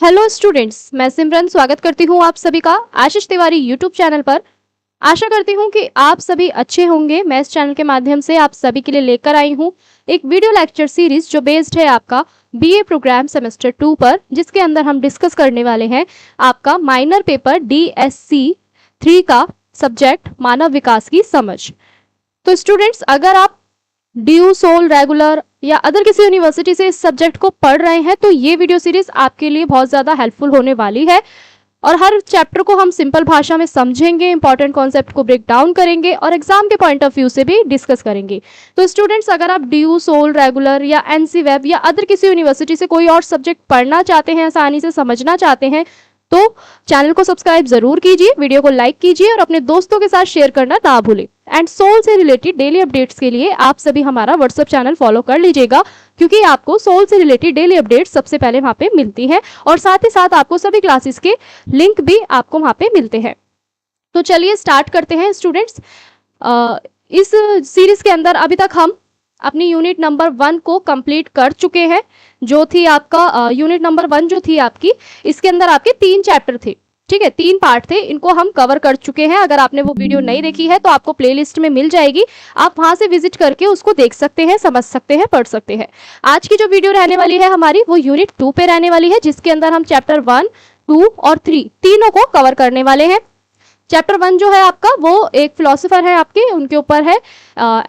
Hello students, मैं सिमरन स्वागत करती हूँ आप सभी का आशीष तिवारी यूट्यूब चैनल पर। आशा करती हूँ कि आप सभी अच्छे होंगे। मैं इस चैनल के माध्यम से आप सभी के लिए लेकर आई हूँ एक वीडियो लेक्चर सीरीज जो बेस्ड है आपका बीए प्रोग्राम सेमेस्टर 2 पर, जिसके अंदर हम डिस्कस करने वाले हैं आपका माइनर पेपर DSC 3 का सब्जेक्ट मानव विकास की समझ। तो स्टूडेंट्स, अगर आप DU, सोल, रेगुलर या अदर किसी यूनिवर्सिटी से इस सब्जेक्ट को पढ़ रहे हैं तो ये वीडियो सीरीज आपके लिए बहुत ज़्यादा हेल्पफुल होने वाली है। और हर चैप्टर को हम सिंपल भाषा में समझेंगे, इंपॉर्टेंट कॉन्सेप्ट को ब्रेक डाउन करेंगे और एग्जाम के पॉइंट ऑफ व्यू से भी डिस्कस करेंगे। तो स्टूडेंट्स, अगर आप DU, सोल, रेगुलर या NC वेब या अदर किसी यूनिवर्सिटी से कोई और सब्जेक्ट पढ़ना चाहते हैं, आसानी से समझना चाहते हैं, तो चैनल को सब्सक्राइब जरूर कीजिए, वीडियो को लाइक कीजिए और अपने दोस्तों के साथ शेयर करना ना भूलें। एंड सोल से रिलेटेड डेली अपडेट्स के लिए आप सभी हमारा व्हाट्सएप चैनल फॉलो कर लीजिएगा, क्योंकि आपको सोल से रिलेटेड डेली अपडेट्स सबसे पहले वहां पे मिलती हैं और साथ ही साथ आपको सभी क्लासेस के लिंक भी आपको वहां पे मिलते हैं। तो चलिए स्टार्ट करते हैं स्टूडेंट्स। इस सीरीज के अंदर अभी तक हम अपनी यूनिट नंबर 1 को कंप्लीट कर चुके हैं, जो थी आपका यूनिट नंबर 1 जो थी आपकी, इसके अंदर आपके 3 चैप्टर थे। ठीक है, 3 पार्ट थे, इनको हम कवर कर चुके हैं। अगर आपने वो वीडियो नहीं देखी है तो आपको प्लेलिस्ट में मिल जाएगी, आप वहां से विजिट करके उसको देख सकते हैं, समझ सकते हैं, पढ़ सकते हैं। आज की जो वीडियो रहने वाली है हमारी, वो यूनिट 2 पे रहने वाली है, जिसके अंदर हम चैप्टर 1, 2 और 3 तीनों को कवर करने वाले हैं। चैप्टर 1 जो है आपका, वो एक फिलोसोफर है आपके, उनके ऊपर है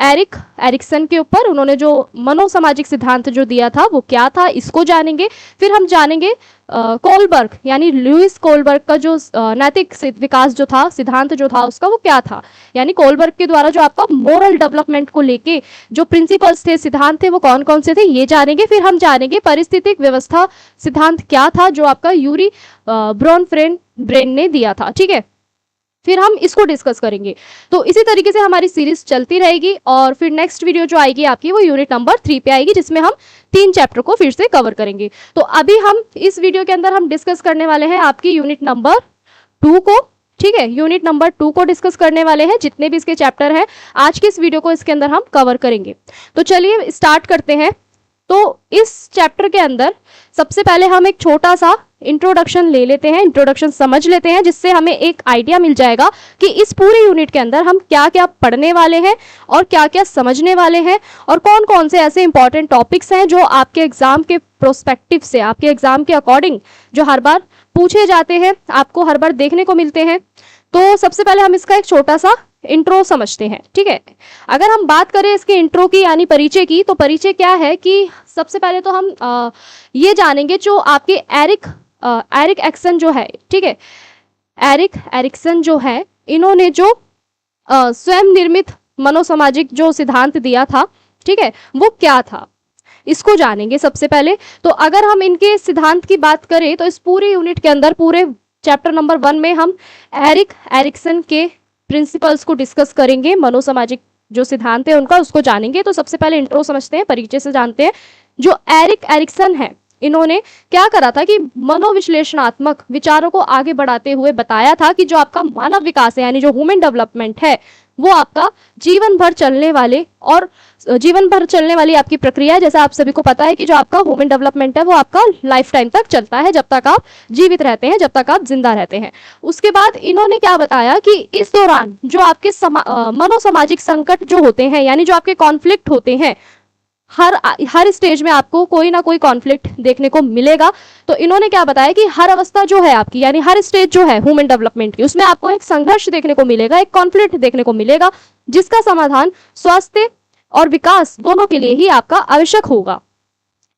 एरिक एरिक्सन के ऊपर। उन्होंने जो मनोसामाजिक सिद्धांत जो दिया था वो क्या था, इसको जानेंगे। फिर हम जानेंगे कोलबर्ग यानी लुइस कोलबर्ग का जो नैतिक विकास जो था, सिद्धांत जो था उसका, वो क्या था। यानी कोलबर्ग के द्वारा जो आपका मोरल डेवलपमेंट को लेके जो प्रिंसिपल्स थे, सिद्धांत थे, वो कौन कौन से थे, ये जानेंगे। फिर हम जानेंगे परिस्थितिक व्यवस्था सिद्धांत क्या था, जो आपका यूरी ब्रेन ने दिया था। ठीक है, फिर हम इसको डिस्कस करेंगे। तो इसी तरीके से हमारी सीरीज चलती रहेगी और फिर नेक्स्ट वीडियो जो आएगी आपकी, वो यूनिट नंबर 3 पे आएगी, जिसमें हम 3 चैप्टर को फिर से कवर करेंगे। तो अभी हम इस वीडियो के अंदर हम डिस्कस करने वाले हैं आपकी यूनिट नंबर 2 को। ठीक है, यूनिट नंबर 2 को डिस्कस करने वाले हैं, जितने भी इसके चैप्टर हैं आज के इस वीडियो को इसके अंदर हम कवर करेंगे। तो चलिए स्टार्ट करते हैं। तो इस चैप्टर के अंदर सबसे पहले हम एक छोटा सा इंट्रोडक्शन ले लेते हैं, इंट्रोडक्शन समझ लेते हैं, जिससे हमें एक आइडिया मिल जाएगा कि इस पूरे यूनिट के अंदर हम क्या क्या पढ़ने वाले हैं और क्या क्या समझने वाले हैं और कौन कौन से ऐसे इंपॉर्टेंट टॉपिक्स हैं जो आपके एग्जाम के प्रोस्पेक्टिव से, आपके एग्जाम के अकॉर्डिंग जो हर बार पूछे जाते हैं, आपको हर बार देखने को मिलते हैं। तो सबसे पहले हम इसका एक छोटा सा इंट्रो समझते हैं। ठीक है, अगर हम बात करें इसके इंट्रो की यानी परिचय की, तो परिचय क्या है कि सबसे पहले तो हम ये जानेंगे जो आपके एरिक एरिक्सन जो है, ठीक है, एरिक एरिक्सन जो है, इन्होंने जो स्वयं निर्मित मनोसामाजिक जो सिद्धांत दिया था, ठीक है, वो क्या था, इसको जानेंगे सबसे पहले। तो अगर हम इनके सिद्धांत की बात करें तो इस पूरे यूनिट के अंदर, पूरे चैप्टर नंबर 1 में हम एरिक एरिक्सन के प्रिंसिपल्स को डिस्कस करेंगे, मनोसामाजिक जो सिद्धांत है उनका, उसको जानेंगे। तो सबसे पहले इंट्रो समझते हैं, परिचय से जानते हैं। जो एरिक एरिक्सन है, इन्होंने क्या करा था कि मनोविश्लेषणात्मक विचारों को आगे बढ़ाते हुए बताया था कि जो आपका मानव विकास है, यानी जो ह्यूमन डेवलपमेंट है, वो आपका जीवन भर चलने वाली आपकी प्रक्रिया है। जैसा आप सभी को पता है कि जो आपका ह्यूमन डेवलपमेंट है वो आपका लाइफ टाइम तक चलता है, जब तक आप जीवित रहते हैं, जब तक आप जिंदा रहते हैं। उसके बाद इन्होंने क्या बताया कि इस दौरान जो आपके मनोसामाजिक संकट जो होते हैं, यानी जो आपके कॉन्फ्लिक्ट होते हैं, हर स्टेज में आपको कोई ना कोई कॉन्फ्लिक्ट देखने को मिलेगा। तो इन्होंने क्या बताया कि हर अवस्था जो है आपकी, यानी हर स्टेज जो है ह्यूमन डेवलपमेंट की, उसमें आपको एक संघर्ष देखने को मिलेगा, एक कॉन्फ्लिक्ट देखने को मिलेगा, जिसका समाधान स्वास्थ्य और विकास दोनों के लिए ही आपका आवश्यक होगा।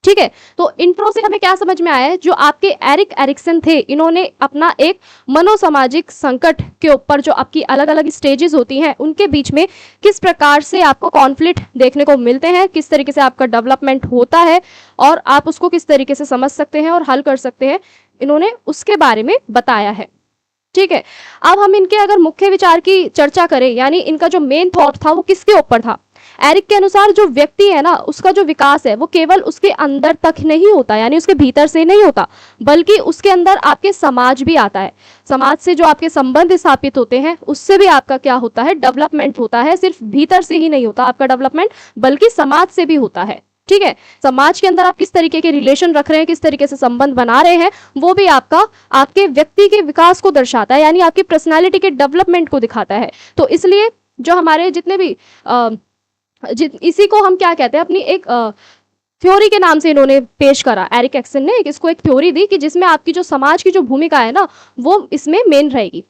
ठीक है, तो इंट्रो से हमें क्या समझ में आया है, जो आपके एरिक एरिक्सन थे, इन्होंने अपना एक मनोसामाजिक संकट के ऊपर जो आपकी अलग अलग स्टेजेस होती हैं, उनके बीच में किस प्रकार से आपको कॉन्फ्लिक्ट देखने को मिलते हैं, किस तरीके से आपका डेवलपमेंट होता है और आप उसको किस तरीके से समझ सकते हैं और हल कर सकते हैं, इन्होंने उसके बारे में बताया है। ठीक है, अब हम इनके अगर मुख्य विचार की चर्चा करें, यानी इनका जो मेन थॉट था वो किसके ऊपर था। एरिक के अनुसार जो व्यक्ति है ना, उसका जो विकास है वो केवल उसके अंदर तक नहीं होता, यानी उसके भीतर से नहीं होता, बल्कि उसके अंदर आपके समाज भी आता है। समाज से जो आपके संबंध स्थापित होते हैं, उससे भी आपका क्या होता है, डेवलपमेंट होता है। सिर्फ भीतर से ही नहीं होता आपका डेवलपमेंट, बल्कि समाज से भी होता है। ठीक है। समाज के अंदर आप किस तरीके के रिलेशन रख रहे हैं, किस तरीके से संबंध बना रहे हैं, वो भी आपके व्यक्ति के विकास को दर्शाता है, यानी आपकी पर्सनालिटी के डेवलपमेंट को दिखाता है। तो इसलिए जो हमारे जितने भी इसी को हम क्या कहते हैं, अपनी एक थ्योरी के नाम से इन्होंने पेश करा, एरिक एक्सन ने इसको एक थ्योरी दी कि जिसमें आपकी जो समाज की जो भूमिका है ना, वो इसमें मेन रहेगी।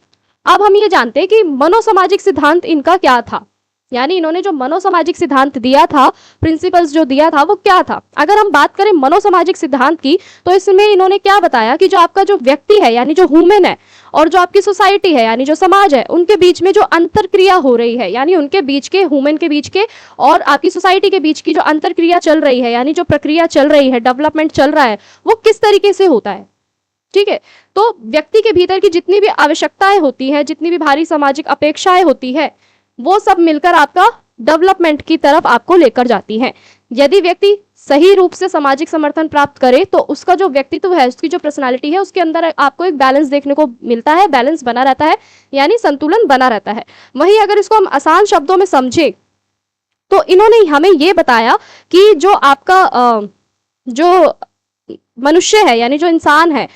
अब हम ये जानते हैं कि मनोसामाजिक सिद्धांत इनका क्या था, यानी इन्होंने जो मनोसामाजिक सिद्धांत दिया था, प्रिंसिपल्स जो दिया था, वो क्या था। अगर हम बात करें मनोसामाजिक सिद्धांत की, तो इसमें इन्होंने क्या बताया कि जो आपका जो व्यक्ति है, यानी जो ह्यूमन है, और जो आपकी सोसाइटी है, यानी जो समाज है, उनके बीच में जो अंतरक्रिया हो रही है, यानी उनके बीच के, ह्यूमन के बीच के और आपकी सोसाइटी के बीच की जो अंतरक्रिया चल रही है, यानी जो प्रक्रिया चल रही है, डेवलपमेंट चल रहा है, वो किस तरीके से होता है। ठीक है। तो व्यक्ति के भीतर की जितनी भी आवश्यकताएं होती हैं, जितनी भी भारी सामाजिक अपेक्षाएं होती है, वो सब मिलकर आपका डेवलपमेंट की तरफ आपको लेकर जाती हैं। यदि व्यक्ति सही रूप से सामाजिक समर्थन प्राप्त करे, तो उसका जो व्यक्तित्व है, उसकी जो पर्सनालिटी है, उसके अंदर आपको एक बैलेंस देखने को मिलता है, बैलेंस बना रहता है, यानी संतुलन बना रहता है। वहीं अगर इसको हम आसान शब्दों में समझे, तो इन्होंने हमें ये बताया कि जो आपका जो मनुष्य है, यानी जो इंसान है,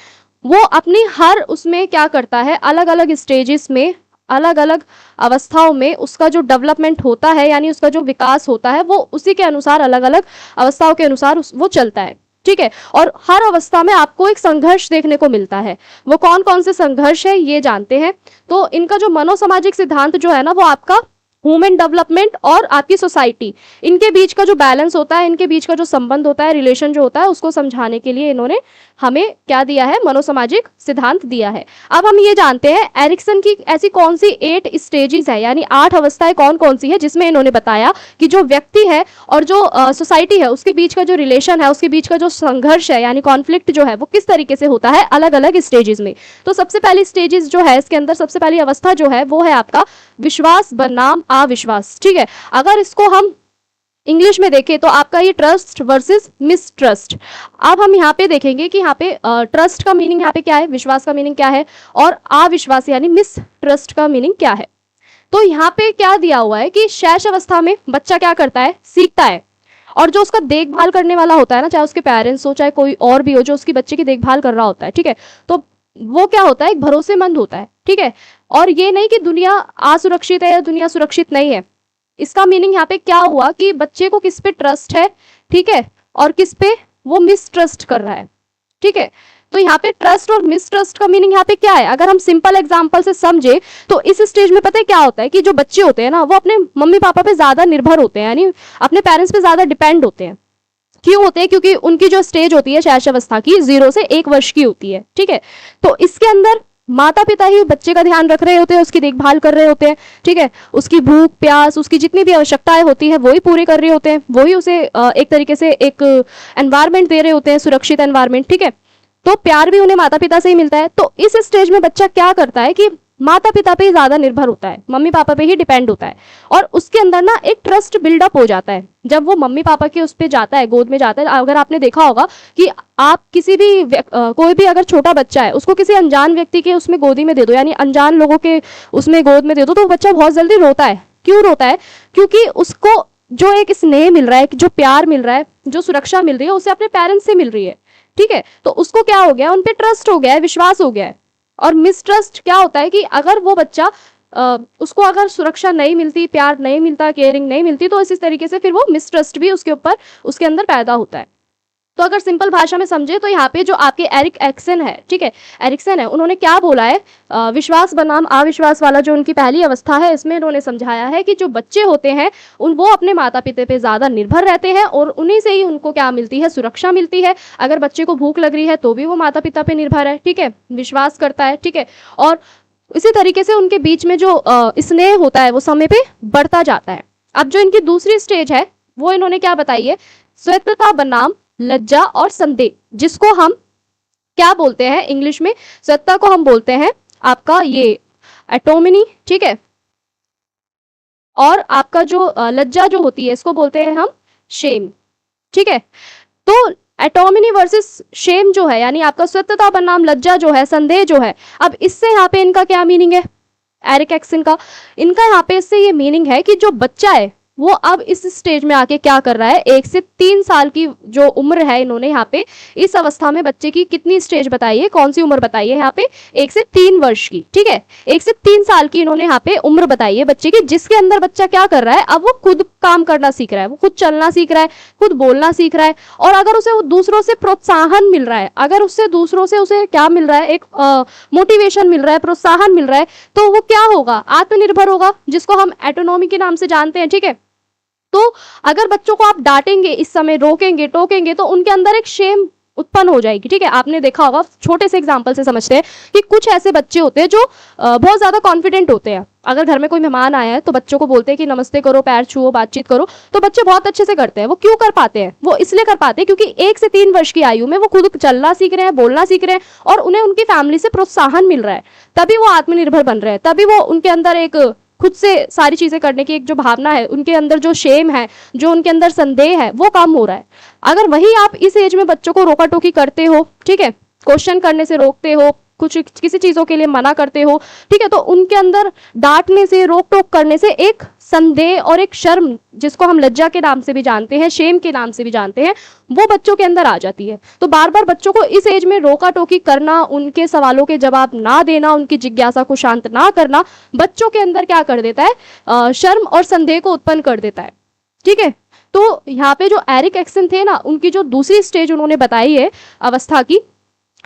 वो अपनी हर उसमें क्या करता है, अलग अलग स्टेजेस में, अलग अलग अवस्थाओं में उसका जो डेवलपमेंट होता है, यानी उसका जो विकास होता है, वो उसी के अनुसार, अलग अलग अवस्थाओं के अनुसार वो चलता है। ठीक है। और हर अवस्था में आपको एक संघर्ष देखने को मिलता है। वो कौन कौन से संघर्ष है, ये जानते हैं। तो इनका जो मनोसामाजिक सिद्धांत जो है ना, वो आपका ह्यूमन डेवलपमेंट और आपकी सोसाइटी, इनके बीच का जो बैलेंस होता है, इनके बीच का जो संबंध होता है, रिलेशन जो होता है, उसको समझाने के लिए इन्होंने हमें क्या दिया है, मनोसामाजिक सिद्धांत दिया है। अब हम ये जानते हैं एरिक्सन की ऐसी कौन सी 8 स्टेजेस है, यानी 8 अवस्थाएं कौन कौन सी है, जिसमें इन्होंने बताया कि जो व्यक्ति है और जो सोसाइटी है, उसके बीच का जो रिलेशन है, उसके बीच का जो संघर्ष है, यानी कॉन्फ्लिक्ट जो है, वो किस तरीके से होता है अलग अलग स्टेजेस में। तो सबसे पहली स्टेजेस जो है, इसके अंदर सबसे पहली अवस्था जो है, वो है आपका विश्वास बनाम अविश्वास। ठीक है। अगर इसको हम इंग्लिश में देखें, तो आपका ये ट्रस्ट वर्सेस मिसट्रस्ट। अब हम यहाँ पे देखेंगे कि यहाँ पे ट्रस्ट का मीनिंग यहाँ पे क्या है, विश्वास का मीनिंग क्या है, और अविश्वास यानी मिसट्रस्ट का मीनिंग क्या है। तो यहाँ पे क्या दिया हुआ है कि शैशव अवस्था में बच्चा क्या करता है, सीखता है, और जो उसका देखभाल करने वाला होता है ना, चाहे उसके पेरेंट्स हो, चाहे कोई और भी हो, जो उसकी बच्चे की देखभाल कर रहा होता है, ठीक है, तो वो क्या होता है, एक भरोसेमंद होता है। ठीक है। और ये नहीं कि दुनिया असुरक्षित है या दुनिया सुरक्षित नहीं है। इसका मीनिंग यहाँ पे क्या हुआ कि बच्चे को किस पे ट्रस्ट है, ठीक है, और किस पे वो मिसट्रस्ट कर रहा है। ठीक है। तो यहाँ पे ट्रस्ट और मिसट्रस्ट का मीनिंग यहाँ पे क्या है, अगर हम सिंपल एग्जांपल से समझे, तो इस स्टेज में पता है क्या होता है कि जो बच्चे होते हैं ना, वो अपने मम्मी पापा पे ज्यादा निर्भर होते हैं, यानी अपने पेरेंट्स पे ज्यादा डिपेंड होते हैं। क्यों होते हैं, क्योंकि उनकी जो स्टेज होती है शैशवावस्था की 0 से 1 वर्ष की होती है। ठीक है। तो इसके अंदर माता पिता ही बच्चे का ध्यान रख रहे होते हैं, उसकी देखभाल कर रहे होते हैं। ठीक है। उसकी भूख प्यास, उसकी जितनी भी आवश्यकताएं होती है, वही पूरी कर रहे होते हैं, वही उसे एक तरीके से एक एनवायरनमेंट दे रहे होते हैं, सुरक्षित एनवायरनमेंट। ठीक है। तो प्यार भी उन्हें माता पिता से ही मिलता है। तो इस स्टेज में बच्चा क्या करता है कि माता पिता पे ही ज्यादा निर्भर होता है, मम्मी पापा पे ही डिपेंड होता है, और उसके अंदर ना एक ट्रस्ट बिल्डअप हो जाता है जब वो मम्मी पापा के उस पे जाता है, गोद में जाता है। अगर आपने देखा होगा कि आप किसी भी कोई भी अगर छोटा बच्चा है, उसको किसी अनजान व्यक्ति के उसमें गोदी में दे दो, यानी अनजान लोगों के उसमें गोद में दे दो, तो बच्चा बहुत जल्दी रोता है। क्यों रोता है? क्योंकि उसको जो एक स्नेह मिल रहा है, जो प्यार मिल रहा है, जो सुरक्षा मिल रही है, उसे अपने पेरेंट्स से मिल रही है। ठीक है। तो उसको क्या हो गया, उन पे ट्रस्ट हो गया है, विश्वास हो गया है। और मिसट्रस्ट क्या होता है कि अगर वो बच्चा उसको अगर सुरक्षा नहीं मिलती, प्यार नहीं मिलता, केयरिंग नहीं मिलती, तो इसी तरीके से फिर वो मिसट्रस्ट भी उसके ऊपर, उसके अंदर पैदा होता है। तो अगर सिंपल भाषा में समझे, तो यहाँ पे जो आपके एरिक एक्सन है, ठीक है, एरिक्सन है, उन्होंने क्या बोला है, विश्वास बनाम अविश्वास वाला जो उनकी पहली अवस्था है, इसमें इन्होंने समझाया है कि जो बच्चे होते हैं वो अपने माता पिता पे ज्यादा निर्भर रहते हैं, और उन्हीं से ही उनको क्या मिलती है, सुरक्षा मिलती है। अगर बच्चे को भूख लग रही है, तो भी वो माता पिता पे निर्भर है। ठीक है। विश्वास करता है। ठीक है। और इसी तरीके से उनके बीच में जो स्नेह होता है, वो समय पे बढ़ता जाता है। अब जो इनकी दूसरी स्टेज है, वो इन्होंने क्या बताई है, स्वायत्तता बनाम लज्जा और संदेह, जिसको हम क्या बोलते हैं इंग्लिश में, सत्ता को हम बोलते हैं आपका ये एटोमिनी। ठीक है। और आपका जो लज्जा जो होती है, इसको बोलते हैं हम शेम। ठीक है। तो एटोमिनी वर्सेस शेम जो है, यानी आपका स्वतंत्रता बनाम लज्जा जो है, संदेह जो है, अब इससे यहाँ पे इनका क्या मीनिंग है, एरिक एक्सन का, इनका यहाँ पे इससे ये मीनिंग है कि जो बच्चा है, वो अब इस स्टेज में आके क्या कर रहा है, 1 से 3 साल की जो उम्र है, इन्होंने यहाँ पे इस अवस्था में बच्चे की कितनी स्टेज बताई है, कौन सी उम्र बताई है यहाँ पे, 1 से 3 वर्ष की। ठीक है, 1 से 3 साल की इन्होंने यहाँ पे उम्र बताई है बच्चे की, जिसके अंदर बच्चा क्या कर रहा है, अब वो खुद काम करना सीख रहा है, वो खुद चलना सीख रहा है, खुद बोलना सीख रहा है। और अगर उसे दूसरों से प्रोत्साहन मिल रहा है, अगर उससे दूसरों से उसे क्या मिल रहा है, एक मोटिवेशन मिल रहा है, प्रोत्साहन मिल रहा है, तो वो क्या होगा, आत्मनिर्भर होगा, जिसको हम ऑटोनॉमी के नाम से जानते हैं। ठीक है, तो अगर बच्चों को आप डांटेंगे, इस समय रोकेंगे टोकेंगे, तो उनके अंदर एक शेम उत्पन्न हो जाएगी। ठीक है, आपने देखा होगा, छोटे से एग्जांपल से समझते हैं कि कुछ ऐसे बच्चे होते हैं जो बहुत ज्यादा कॉन्फिडेंट होते हैं। अगर घर में कोई मेहमान आया है तो बच्चों को बोलते हैं कि नमस्ते करो, पैर छुओ, बातचीत करो, तो बच्चे बहुत अच्छे से करते हैं। वो क्यों कर पाते हैं, वो इसलिए कर पाते हैं क्योंकि 1 से 3 वर्ष की आयु में वो खुद चलना सीख रहे हैं, बोलना सीख रहे हैं, और उन्हें उनकी फैमिली से प्रोत्साहन मिल रहा है, तभी वो आत्मनिर्भर बन रहे हैं, तभी वो उनके अंदर एक खुद से सारी चीजें करने की एक जो भावना है, उनके अंदर जो शेम है, जो उनके अंदर संदेह है, वो कम हो रहा है। अगर वही आप इस एज में बच्चों को रोका टोकी करते हो, ठीक है, क्वेश्चन करने से रोकते हो, कुछ किसी चीजों के लिए मना करते हो, ठीक है, तो उनके अंदर डांटने से, रोक टोक करने से एक संदेह और एक शर्म, जिसको हम लज्जा के नाम से भी जानते हैं, शेम के नाम से भी जानते हैं, वो बच्चों के अंदर आ जाती है। तो बार बार बच्चों को इस एज में रोका टोकी करना, उनके सवालों के जवाब ना देना, उनकी जिज्ञासा को शांत ना करना, बच्चों के अंदर क्या कर देता है, शर्म और संदेह को उत्पन्न कर देता है। ठीक है, तो यहाँ पे जो एरिक एक्सन थे ना, उनकी जो दूसरी स्टेज उन्होंने बताई है अवस्था की,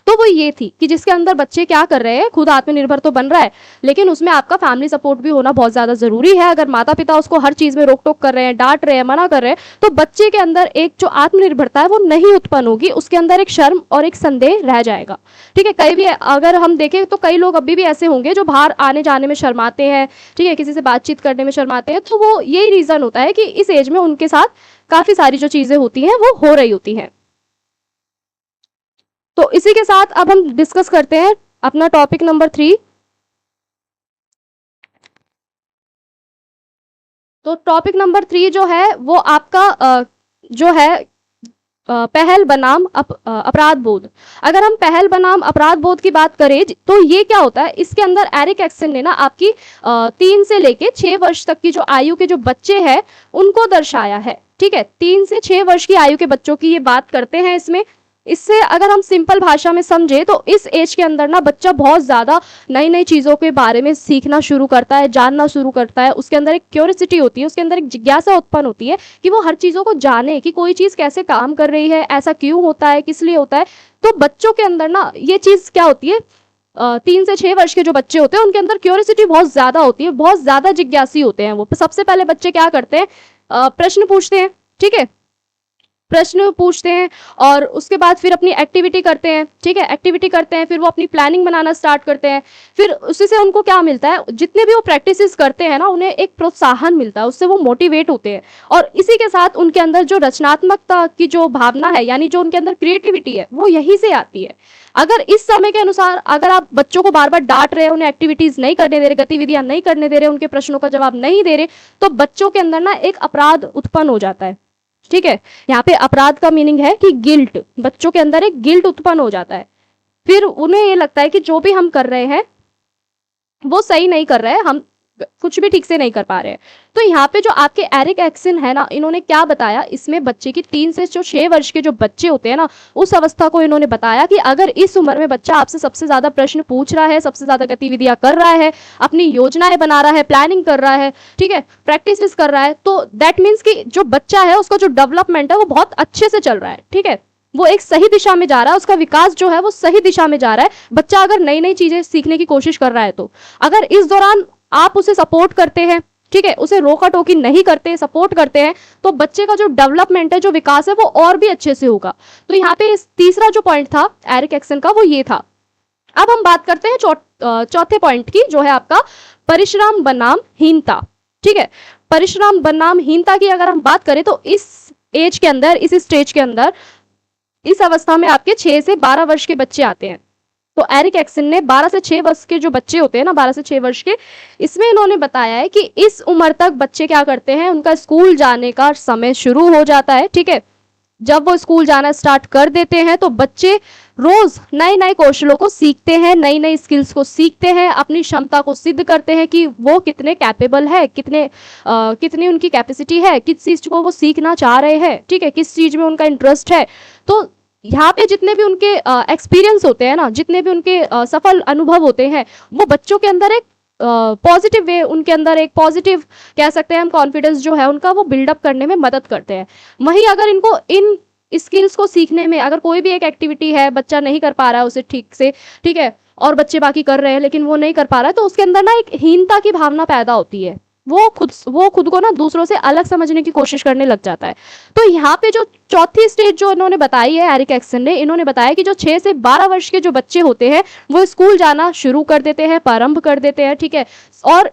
तो वो ये थी कि जिसके अंदर बच्चे क्या कर रहे हैं, खुद आत्मनिर्भर तो बन रहा है, लेकिन उसमें आपका फैमिली सपोर्ट भी होना बहुत ज्यादा जरूरी है। अगर माता पिता उसको हर चीज में रोक टोक कर रहे हैं, डांट रहे हैं, मना कर रहे हैं, तो बच्चे के अंदर एक जो आत्मनिर्भरता है वो नहीं उत्पन्न होगी, उसके अंदर एक शर्म और एक संदेह रह जाएगा। ठीक है, कई भी अगर हम देखें तो कई लोग अभी भी ऐसे होंगे जो बाहर आने जाने में शर्माते हैं, ठीक है, किसी से बातचीत करने में शर्माते हैं, तो वो यही रीजन होता है कि इस एज में उनके साथ काफी सारी जो चीजें होती हैं वो हो रही होती हैं। तो इसी के साथ अब हम डिस्कस करते हैं अपना टॉपिक नंबर 3। तो टॉपिक नंबर 3 जो है वो आपका जो है पहल बनाम अपराध बोध। अगर हम पहल बनाम अपराध बोध की बात करें तो ये क्या होता है, इसके अंदर एरिक एक्सन ने ना आपकी 3 से लेके 6 वर्ष तक की जो आयु के जो बच्चे हैं उनको दर्शाया है। ठीक है, 3 से 6 वर्ष की आयु के बच्चों की ये बात करते हैं इसमें। इससे अगर हम सिंपल भाषा में समझे तो इस एज के अंदर ना बच्चा बहुत ज्यादा नई नई चीजों के बारे में सीखना शुरू करता है, जानना शुरू करता है, उसके अंदर एक क्यूरियोसिटी होती है, उसके अंदर एक जिज्ञासा उत्पन्न होती है कि वो हर चीजों को जाने कि कोई चीज कैसे काम कर रही है, ऐसा क्यों होता है, किस लिए होता है। तो बच्चों के अंदर ना ये चीज क्या होती है, 3 से 6 वर्ष के जो बच्चे होते हैं उनके अंदर क्यूरियोसिटी बहुत ज्यादा होती है, बहुत ज्यादा जिज्ञासी होते हैं। वो सबसे पहले बच्चे क्या करते हैं, प्रश्न पूछते हैं। ठीक है, प्रश्न पूछते हैं और उसके बाद फिर अपनी एक्टिविटी करते हैं। ठीक है, एक्टिविटी करते हैं, फिर वो अपनी प्लानिंग बनाना स्टार्ट करते हैं। फिर उसी से उनको क्या मिलता है, जितने भी वो प्रैक्टिसेस करते हैं ना, उन्हें एक प्रोत्साहन मिलता है, उससे वो मोटिवेट होते हैं। और इसी के साथ उनके अंदर जो रचनात्मकता की जो भावना है, यानी जो उनके अंदर क्रिएटिविटी है, वो यहीं से आती है। अगर इस समय के अनुसार अगर आप बच्चों को बार बार डांट रहे हैं, उन्हें एक्टिविटीज नहीं करने दे रहे, गतिविधियां नहीं करने दे रहे, उनके प्रश्नों का जवाब नहीं दे रहे, तो बच्चों के अंदर ना एक अपराध उत्पन्न हो जाता है। ठीक है, यहाँ पे अपराध का मीनिंग है कि गिल्ट, बच्चों के अंदर एक गिल्ट उत्पन्न हो जाता है। फिर उन्हें ये लगता है कि जो भी हम कर रहे हैं वो सही नहीं कर रहे हैं, हम कुछ भी ठीक से नहीं कर पा रहे हैं। तो यहाँ पे जो आपके एरिक एक्सन है ना, इन्होंने क्या बताया, इसमें बच्चे की 3 से 6 वर्ष के जो बच्चे होते हैं ना, उस अवस्था को इन्होंने बताया कि अगर इस उम्र में बच्चा आपसे सबसे ज्यादा प्रश्न पूछ रहा है, सबसे ज्यादा गतिविधियां कर रहा है, अपनी योजनाएं बना रहा है, प्लानिंग कर रहा है, ठीक है, प्रैक्टिस कर रहा है, तो दैट मीन्स कि जो बच्चा है उसका जो डेवलपमेंट है वो बहुत अच्छे से चल रहा है। ठीक है, वो एक सही दिशा में जा रहा है, उसका विकास जो है वो सही दिशा में जा रहा है। बच्चा अगर नई नई चीजें सीखने की कोशिश कर रहा है, तो अगर इस दौरान आप उसे सपोर्ट करते हैं, ठीक है, उसे रोका टोकी नहीं करते, सपोर्ट करते हैं, तो बच्चे का जो डेवलपमेंट है, जो विकास है, वो और भी अच्छे से होगा। तो यहाँ पे तीसरा जो पॉइंट था एरिक एक्सन का, वो ये था। अब हम बात करते हैं चौथे पॉइंट की, जो है आपका परिश्रम बनाम हीनता। ठीक है, परिश्रम बनाम हीनता की अगर हम बात करें तो इस एज के अंदर, इस स्टेज के अंदर, इस अवस्था में आपके 6 से 12 वर्ष के बच्चे आते हैं। तो एरिक एक्सन ने 12 से 6 वर्ष के जो बच्चे होते हैं ना, 12 से 6 वर्ष के, इसमें इन्होंने बताया है कि इस उम्र तक बच्चे क्या करते हैं, उनका स्कूल जाने का समय शुरू हो जाता है। ठीक है, जब वो स्कूल जाना स्टार्ट कर देते हैं तो बच्चे रोज नए नए कौशलों को सीखते हैं, नई नई स्किल्स को सीखते हैं, अपनी क्षमता को सिद्ध करते हैं कि वो कितने कैपेबल है, कितनी उनकी कैपेसिटी है, किस चीज को वो सीखना चाह रहे हैं, ठीक है, किस चीज में उनका इंटरेस्ट है। तो यहाँ पे जितने भी उनके एक्सपीरियंस होते हैं ना, जितने भी उनके सफल अनुभव होते हैं, वो बच्चों के अंदर एक पॉजिटिव वे, उनके अंदर एक पॉजिटिव कह सकते हैं हम कॉन्फिडेंस जो है उनका, वो बिल्डअप करने में मदद करते हैं। वहीं अगर इनको इन स्किल्स को सीखने में, अगर कोई भी एक एक्टिविटी है बच्चा नहीं कर पा रहा है उसे ठीक से, ठीक है, और बच्चे बाकी कर रहे हैं लेकिन वो नहीं कर पा रहा है, तो उसके अंदर ना एक हीनता की भावना पैदा होती है। वो खुद को ना दूसरों से अलग समझने की कोशिश करने लग जाता है। तो यहाँ पे जो चौथी स्टेज जो इन्होंने बताई है, एरिक एक्सन ने, इन्होंने बताया कि जो 6 से 12 वर्ष के जो बच्चे होते हैं वो स्कूल जाना शुरू कर देते हैं, प्रारंभ कर देते हैं, ठीक है, और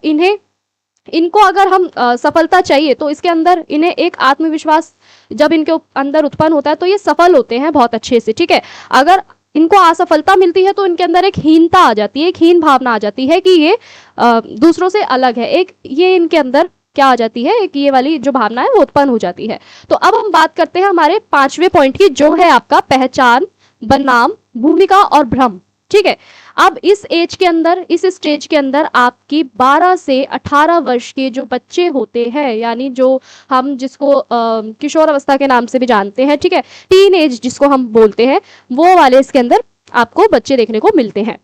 इनको अगर हम सफलता चाहिए तो इसके अंदर इन्हें एक आत्मविश्वास जब इनके अंदर उत्पन्न होता है तो ये सफल होते हैं बहुत अच्छे से, ठीक है। अगर इनको असफलता मिलती है तो इनके अंदर एक हीनता आ जाती है, एक हीन भावना आ जाती है कि ये दूसरों से अलग है, एक ये इनके अंदर क्या आ जाती है, एक ये वाली जो भावना है वो उत्पन्न हो जाती है। तो अब हम बात करते हैं हमारे 5वें पॉइंट की, जो है आपका पहचान बनाम भूमिका और भ्रम, ठीक है। अब इस एज के अंदर, इस स्टेज के अंदर आपकी 12 से 18 वर्ष के जो बच्चे होते हैं, यानी जो हम जिसको किशोर अवस्था के नाम से भी जानते हैं, ठीक है, टीन एज जिसको हम बोलते हैं, वो वाले इसके अंदर आपको बच्चे देखने को मिलते हैं।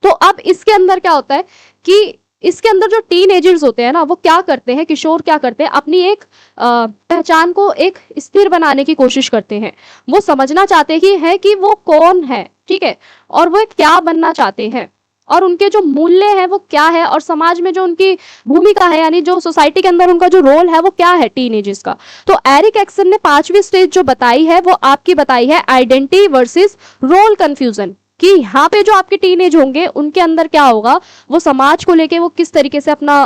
तो अब इसके अंदर क्या होता है कि इसके अंदर जो टीन एजर्स होते हैं ना, वो क्या करते हैं, किशोर क्या करते हैं, अपनी एक पहचान को एक स्थिर बनाने की कोशिश करते हैं। वो समझना चाहते ही है कि वो कौन है, ठीक है, और वो क्या बनना चाहते हैं, और उनके जो मूल्य है वो क्या है, और समाज में जो उनकी भूमिका है, यानी जो सोसाइटी के अंदर उनका जो रोल है वो क्या है टीनेजर्स का। तो एरिक एक्सन ने 5वीं स्टेज जो बताई है वो आपकी बताई है आइडेंटिटी वर्सेस रोल कंफ्यूजन, कि यहाँ पे जो आपके टीनेज होंगे उनके अंदर क्या होगा, वो समाज को लेके वो किस तरीके से अपना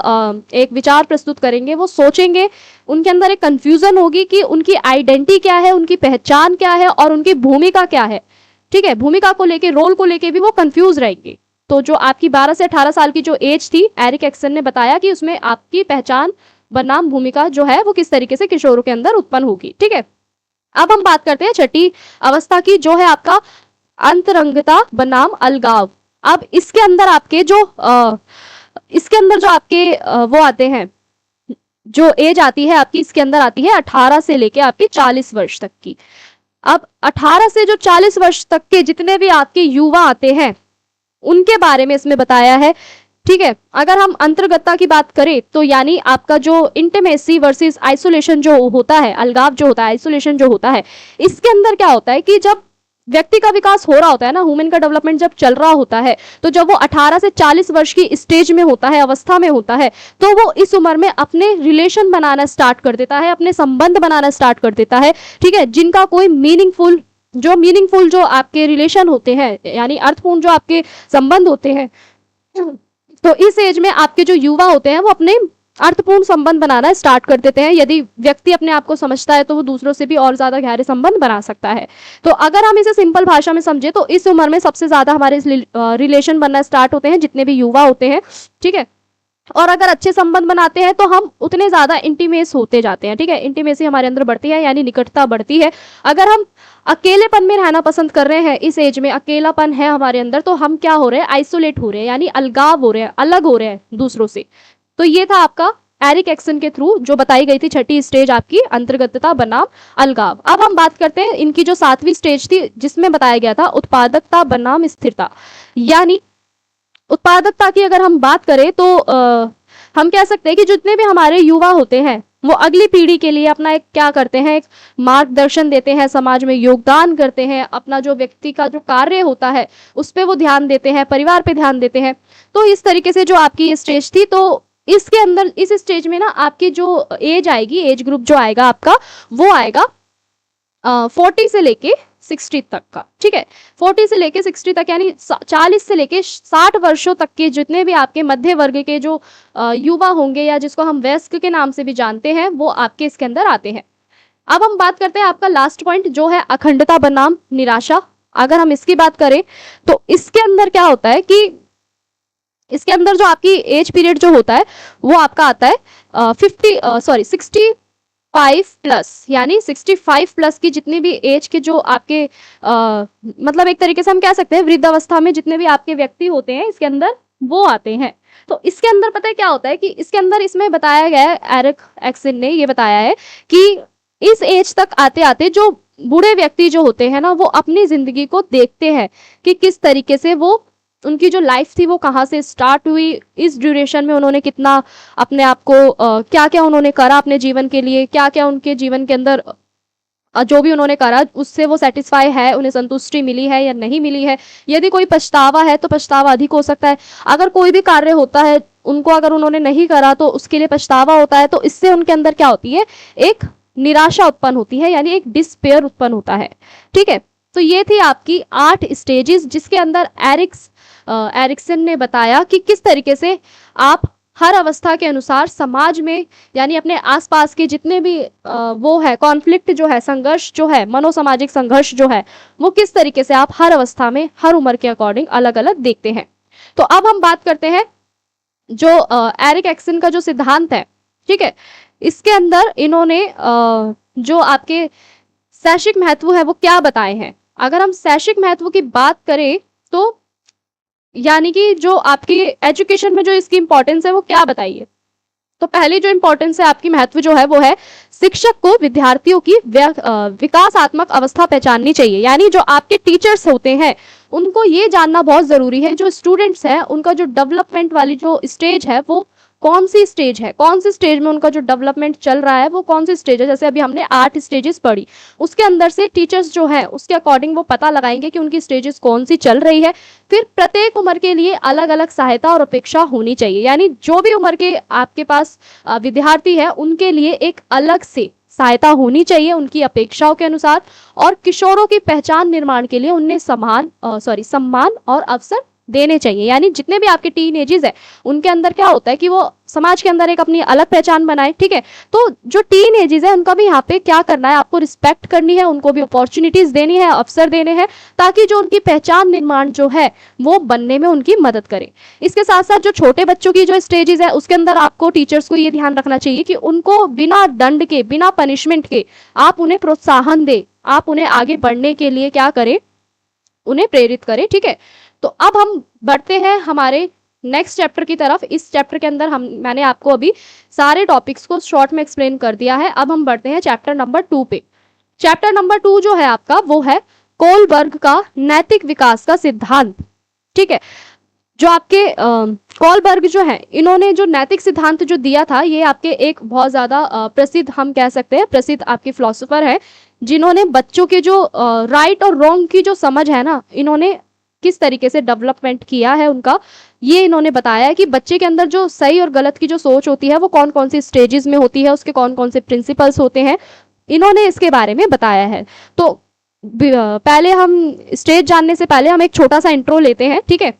एक विचार प्रस्तुत करेंगे, वो सोचेंगे, उनके अंदर एक कंफ्यूजन होगी कि उनकी आइडेंटिटी क्या है, उनकी पहचान क्या है, और उनकी भूमिका क्या है, ठीक है, भूमिका को लेके, रोल को लेके भी वो कंफ्यूज रहेंगे। तो जो आपकी 12 से 18 साल की जो एज थी, एरिक एक्सन ने बताया कि उसमें आपकी पहचान बनाम भूमिका जो है वो किस तरीके से किशोरों के अंदर उत्पन्न होगी, ठीक है। अब हम बात करते हैं छठी अवस्था की, जो है आपका अंतरंगता बनाम अलगाव। अब इसके अंदर आपके जो इसके अंदर जो आपके वो आते हैं, जो एज आती है आपकी, इसके अंदर आती है 18 से लेके आपकी 40 वर्ष तक की। अब 18 से जो 40 वर्ष तक के जितने भी आपके युवा आते हैं उनके बारे में इसमें बताया है, ठीक है। अगर हम अंतर्गतता की बात करें तो यानी आपका जो इंटीमेसी वर्सेस आइसोलेशन जो होता है, अलगाव जो होता है, आइसोलेशन जो होता है, इसके अंदर क्या होता है कि जब व्यक्ति का विकास हो रहा होता है ना, ह्यूमन का डेवलपमेंट जब चल रहा होता है, तो जब वो 18 से 40 वर्ष की स्टेज में होता है, अवस्था में होता है, तो वो इस उम्र में अपने रिलेशन बनाना स्टार्ट कर देता है, अपने संबंध बनाना स्टार्ट कर देता है, ठीक है, जिनका कोई मीनिंगफुल जो आपके रिलेशन होते हैं, यानी अर्थपूर्ण जो आपके संबंध होते हैं। तो इस एज में आपके जो युवा होते हैं वो अपने अर्थपूर्ण संबंध बनाना स्टार्ट कर देते हैं। यदि व्यक्ति अपने आप को समझता है तो वो दूसरों से भी और ज्यादा गहरे संबंध बना सकता है। तो अगर हम इसे सिंपल भाषा में समझे तो इस उम्र में सबसे ज्यादा हमारे रिलेशन बनना स्टार्ट होते हैं जितने भी युवा होते हैं, ठीक है। और अगर अच्छे संबंध बनाते हैं तो हम उतने ज्यादा इंटीमेस होते जाते हैं, ठीक है, इंटीमेसी हमारे अंदर बढ़ती है, यानी निकटता बढ़ती है। अगर हम अकेलेपन में रहना पसंद कर रहे हैं, इस एज में अकेलापन है हमारे अंदर, तो हम क्या हो रहे हैं, आइसोलेट हो रहे हैं, यानी अलगाव हो रहे हैं, अलग हो रहे हैं दूसरों से। तो ये था आपका एरिक एक्सन के थ्रू जो बताई गई थी छठी स्टेज आपकी अंतर्गतता बनाम अलगाव। अब हम बात करते हैं इनकी जो 7वीं स्टेज थी जिसमें बताया गया था उत्पादकता बनाम स्थिरता। यानी उत्पादकता की अगर हम बात करें तो हम कह सकते हैं कि जितने भी हमारे युवा होते हैं वो अगली पीढ़ी के लिए अपना एक क्या करते हैं, एक मार्गदर्शन देते हैं, समाज में योगदान करते हैं, अपना जो व्यक्ति का जो कार्य होता है उस पर वो ध्यान देते हैं, परिवार पे ध्यान देते हैं। तो इस तरीके से जो आपकी स्टेज थी, तो इसके अंदर इस स्टेज में ना आपकी जो एज आएगी, एज ग्रुप जो आएगा आपका, वो आएगा 40 से लेके 60 तक का, ठीक है, 40 से लेके 60 तक, यानी 40 से लेके 60 वर्षों तक के जितने भी आपके मध्य वर्ग के जो युवा होंगे या जिसको हम वयस्क के नाम से भी जानते हैं, वो आपके इसके अंदर आते हैं। अब हम बात करते हैं आपका लास्ट पॉइंट जो है अखंडता बनाम निराशा। अगर हम इसकी बात करें तो इसके अंदर क्या होता है कि इसके अंदर जो आपकी एज पीरियड जो होता है वो आपका आता है 60 65+ यानी 65+ की जितनी भी एज के जो आपके मतलब एक तरीके से हम कह सकते हैं वृद्धावस्था में जितने भी आपके व्यक्ति होते हैं इसके अंदर वो आते हैं। तो इसके अंदर पता है क्या होता है कि इसके अंदर इसमें बताया गया है, एरिक एक्सन ने ये बताया है कि इस एज तक आते आते जो बूढ़े व्यक्ति जो होते हैं ना वो अपनी जिंदगी को देखते हैं कि किस तरीके से वो उनकी जो लाइफ थी वो कहाँ से स्टार्ट हुई, इस ड्यूरेशन में उन्होंने कितना अपने आप को क्या क्या उन्होंने करा अपने जीवन के लिए, क्या क्या उनके जीवन के अंदर जो भी उन्होंने करा उससे वो सेटिस्फाई है, उन्हें संतुष्टि मिली है या नहीं मिली है। यदि कोई पछतावा है तो पछतावा अधिक हो सकता है। अगर कोई भी कार्य होता है उनको अगर उन्होंने नहीं करा तो उसके लिए पछतावा होता है। तो इससे उनके अंदर क्या होती है, एक निराशा उत्पन्न होती है, यानी एक डिस्पेयर उत्पन्न होता है। ठीक है, तो ये थी आपकी 8 स्टेजेस जिसके अंदर एरिक्सन ने बताया कि किस तरीके से आप हर अवस्था के अनुसार समाज में यानी अपने आसपास के जितने भी वो है कॉन्फ्लिक्ट जो है, संघर्ष जो है, मनोसामाजिक संघर्ष जो है, वो किस तरीके से आप हर अवस्था में हर उम्र के अकॉर्डिंग अलग अलग देखते हैं। तो अब हम बात करते हैं जो एरिक एक्सन का जो सिद्धांत है, ठीक है, इसके अंदर इन्होंने जो आपके शैक्षिक महत्व है वो क्या बताए हैं। अगर हम शैक्षिक महत्व की बात करें तो यानी कि जो आपकी एजुकेशन में जो इसकी इंपॉर्टेंस है वो क्या बताइए। तो पहली जो इंपॉर्टेंस है आपकी महत्व जो है वो है शिक्षक को विद्यार्थियों की विकासात्मक अवस्था पहचाननी चाहिए। यानी जो आपके टीचर्स होते हैं उनको ये जानना बहुत जरूरी है जो स्टूडेंट्स हैं उनका जो डेवलपमेंट वाली जो स्टेज है वो कौन सी स्टेज है, कौन सी स्टेज में उनका जो डेवलपमेंट चल रहा है वो कौन सी स्टेज है। जैसे अभी हमने 8 स्टेजेस पढ़ी, उसके अंदर से टीचर्स जो है उसके अकॉर्डिंग वो पता लगाएंगे कि उनकी स्टेजेस कौन सी चल रही है। फिर प्रत्येक उम्र के लिए अलग अलग सहायता और अपेक्षा होनी चाहिए। यानी जो भी उम्र के आपके पास विद्यार्थी है उनके लिए एक अलग से सहायता होनी चाहिए उनकी अपेक्षाओं के अनुसार। और किशोरों की पहचान निर्माण के लिए उन्हें सम्मान और अवसर देने चाहिए। यानी जितने भी आपके टीन एजेस है उनके अंदर क्या होता है कि वो समाज के अंदर एक अपनी अलग पहचान बनाए। ठीक है, तो जो टीन एजेस है उनका भी यहाँ पे क्या करना है, आपको रिस्पेक्ट करनी है, उनको भी अपॉर्चुनिटीज देनी है, अवसर देने हैं, ताकि जो उनकी पहचान निर्माण जो है वो बनने में उनकी मदद करे। इसके साथ साथ जो छोटे बच्चों की जो स्टेजेस है उसके अंदर आपको टीचर्स को ये ध्यान रखना चाहिए कि उनको बिना दंड के, बिना पनिशमेंट के आप उन्हें प्रोत्साहन दे, आप उन्हें आगे बढ़ने के लिए क्या करें, उन्हें प्रेरित करें। ठीक है, तो अब हम बढ़ते हैं हमारे नेक्स्ट चैप्टर की तरफ। इस चैप्टर के अंदर मैंने आपको अभी सारे टॉपिक्स को शॉर्ट में एक्सप्लेन कर दिया है। अब हम बढ़ते हैं चैप्टर नंबर 2 पे। चैप्टर नंबर 2 जो है आपका वो है कोलबर्ग का नैतिक विकास का सिद्धांत। ठीक है, जो आपके कोलबर्ग जो है इन्होंने जो नैतिक सिद्धांत जो दिया था ये आपके एक बहुत ज्यादा प्रसिद्ध, हम कह सकते हैं प्रसिद्ध आपके फिलोसोफर है जिन्होंने बच्चों के जो राइट और रॉन्ग की जो समझ है ना, इन्होंने किस तरीके से डेवलपमेंट किया है उनका, ये इन्होंने बताया है कि बच्चे के अंदर जो सही और गलत की जो सोच होती है वो कौन कौन सी स्टेजेस में होती है, उसके कौन कौन से प्रिंसिपल्स होते हैं, इन्होंने इसके बारे में बताया है। तो पहले हम स्टेज जानने से पहले हम एक छोटा सा इंट्रो लेते हैं। ठीक है,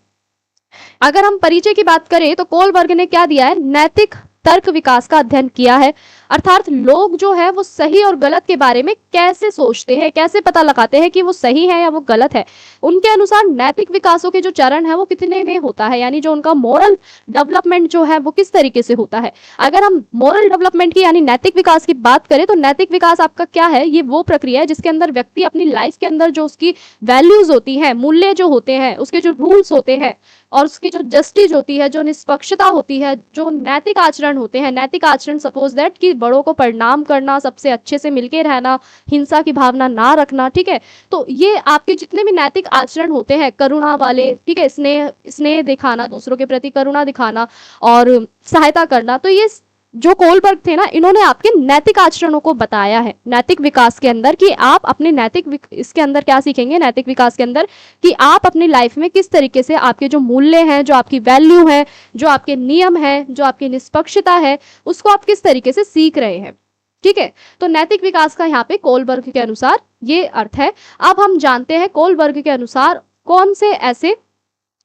अगर हम परिचय की बात करें तो कोलबर्ग ने क्या दिया है, नैतिक तर्क विकास का अध्ययन किया है। अर्थात लोग जो है वो सही और गलत के बारे में कैसे सोचते हैं, कैसे पता लगाते हैं कि वो सही है या वो गलत है। उनके अनुसार नैतिक विकासों के जो चरण है वो कितने में होता है, यानी जो उनका मोरल डेवलपमेंट जो है वो किस तरीके से होता है। अगर हम मोरल डेवलपमेंट की यानी नैतिक विकास की बात करें तो नैतिक विकास आपका क्या है, ये वो प्रक्रिया है जिसके अंदर व्यक्ति अपनी लाइफ के अंदर जो उसकी वैल्यूज होती है, मूल्य जो होते हैं, उसके जो रूल्स होते हैं और उसकी जो जस्टिस होती है, जो निष्पक्षता होती है, जो नैतिक आचरण होते हैं, नैतिक आचरण सपोज दैट कि बड़ों को प्रणाम करना, सबसे अच्छे से मिलके रहना, हिंसा की भावना ना रखना। ठीक है, तो ये आपके जितने भी नैतिक आचरण होते हैं, करुणा वाले, ठीक है, स्नेह दिखाना, दूसरों के प्रति करुणा दिखाना और सहायता करना, तो ये जो कोलबर्ग थे ना इन्होंने आपके नैतिक आचरणों को बताया है नैतिक विकास के अंदर कि आप अपने इसके अंदर क्या सीखेंगे नैतिक विकास के अंदर, कि आप अपनी लाइफ में किस तरीके से आपके जो मूल्य हैं, जो आपकी वैल्यू है, जो आपके नियम है, जो आपकी निष्पक्षता है, उसको आप किस तरीके से सीख रहे हैं। ठीक है, तो नैतिक विकास का यहाँ पे कोलबर्ग के अनुसार ये अर्थ है। अब हम जानते हैं कोलबर्ग के अनुसार कौन से ऐसे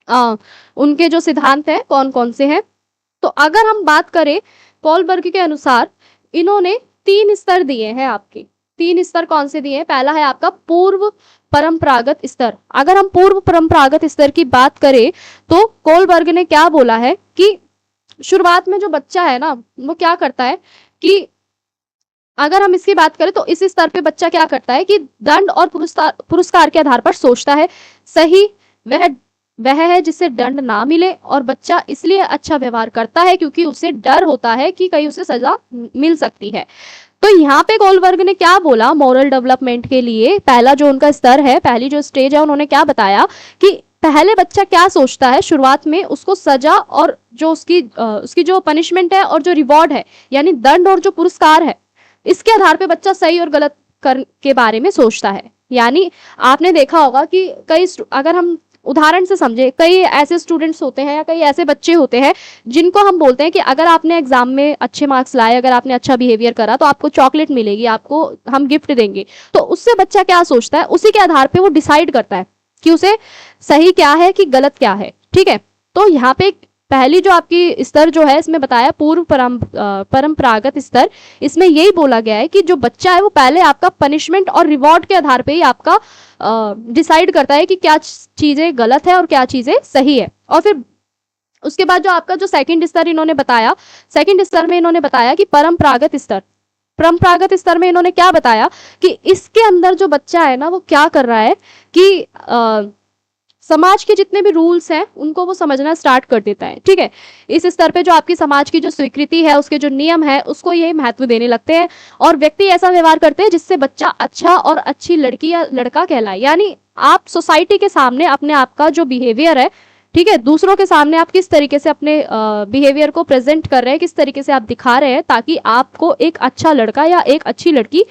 उनके जो सिद्धांत हैं कौन कौन से हैं। तो अगर हम बात करें कोलबर्ग के अनुसार इन्होंने 3 स्तर दिए हैं आपके। 3 स्तर कौन से दिए हैं, पहला है आपका पूर्व परंपरागत स्तर। अगर हम पूर्व परंपरागत स्तर की बात करें तो कोलबर्ग ने क्या बोला है कि शुरुआत में जो बच्चा है ना वो क्या करता है कि अगर हम इसकी बात करें तो इस स्तर पे बच्चा क्या करता है कि दंड और पुरस्कार के आधार पर सोचता है। सही वह वह है जिसे दंड ना मिले, और बच्चा इसलिए अच्छा व्यवहार करता है क्योंकि उसे डर होता है कि कहीं उसे सजा मिल सकती है। तो यहाँ पे गोलबर्ग ने क्या बोला मॉरल डेवलपमेंट के लिए, पहला जो उनका स्तर है, पहली जो स्टेज है, उन्होंने क्या बताया कि पहले बच्चा क्या सोचता है शुरुआत में, उसको सजा और जो उसकी जो पनिशमेंट है और जो रिवॉर्ड है यानी दंड और जो पुरस्कार है, इसके आधार पे बच्चा सही और गलत कर के बारे में सोचता है। यानी आपने देखा होगा कि अगर हम उदाहरण से समझे, कई ऐसे स्टूडेंट्स होते हैं या कई ऐसे बच्चे होते हैं जिनको हम बोलते हैं कि अगर आपने एग्जाम में अच्छे मार्क्स लाए, अगर आपने अच्छा बिहेवियर करा तो आपको चॉकलेट मिलेगी, आपको हम गिफ्ट देंगे। तो उससे बच्चा क्या सोचता है, उसी के आधार पे वो डिसाइड करता है कि उसे सही क्या है कि गलत क्या है। ठीक है, तो यहाँ पे पहली जो आपकी स्तर जो है इसमें बताया पूर्व परंपरागत स्तर, इसमें यही बोला गया है कि जो बच्चा है वो पहले आपका पनिशमेंट और रिवॉर्ड के आधार पे ही आपका डिसाइड करता है कि क्या चीजें गलत है और क्या चीजें सही है। और फिर उसके बाद जो आपका जो सेकंड स्तर इन्होंने बताया, सेकंड स्तर में इन्होंने बताया कि परंपरागत स्तर, परंपरागत स्तर में इन्होंने क्या बताया कि इसके अंदर जो बच्चा है ना वो क्या कर रहा है कि समाज के जितने भी रूल्स हैं उनको वो समझना स्टार्ट कर देता है। ठीक है, इस स्तर पे जो आपकी समाज की जो स्वीकृति है, उसके जो नियम है, उसको ये महत्व देने लगते हैं और व्यक्ति ऐसा व्यवहार करते हैं जिससे बच्चा अच्छा और अच्छी लड़की या लड़का कहलाए। यानी आप सोसाइटी के सामने अपने आप का जो बिहेवियर है, ठीक है, दूसरों के सामने आप किस तरीके से अपने बिहेवियर को प्रेजेंट कर रहे हैं, किस तरीके से आप दिखा रहे हैं ताकि आपको एक अच्छा लड़का या एक अच्छी लड़की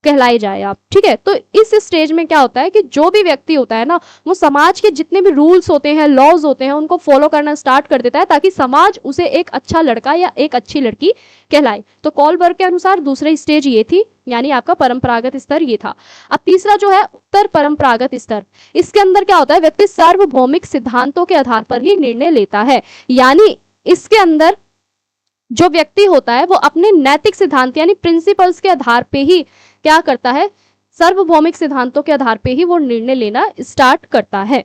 कहलाए जाए आप। ठीक है, तो इस स्टेज में क्या होता है कि जो भी व्यक्ति होता है ना वो समाज के जितने भी रूल्स होते हैं, लॉज होते हैं, उनको फॉलो करना स्टार्ट कर देता है ताकि समाज उसे एक अच्छा लड़का या एक अच्छी लड़की कहलाए। तो कोलबर्ग के अनुसार दूसरी स्टेज ये थी, यानी आपका परंपरागत स्तर ये था। अब तीसरा जो है उत्तर परंपरागत स्तर, इसके अंदर क्या होता है, व्यक्ति सार्वभौमिक सिद्धांतों के आधार पर ही निर्णय लेता है। यानी इसके अंदर जो व्यक्ति होता है वो अपने नैतिक सिद्धांत यानी प्रिंसिपल्स के आधार पे ही क्या करता है, सार्वभौमिक सिद्धांतों के आधार पे ही वो निर्णय लेना स्टार्ट करता है।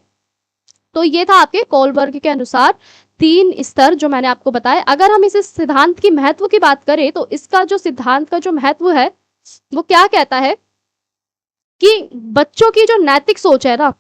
तो ये था आपके कोलबर्ग के अनुसार 3 स्तर जो मैंने आपको बताया। अगर हम इस सिद्धांत की महत्व की बात करें तो इसका जो सिद्धांत का जो महत्व है वो क्या कहता है कि बच्चों की जो नैतिक सोच है ना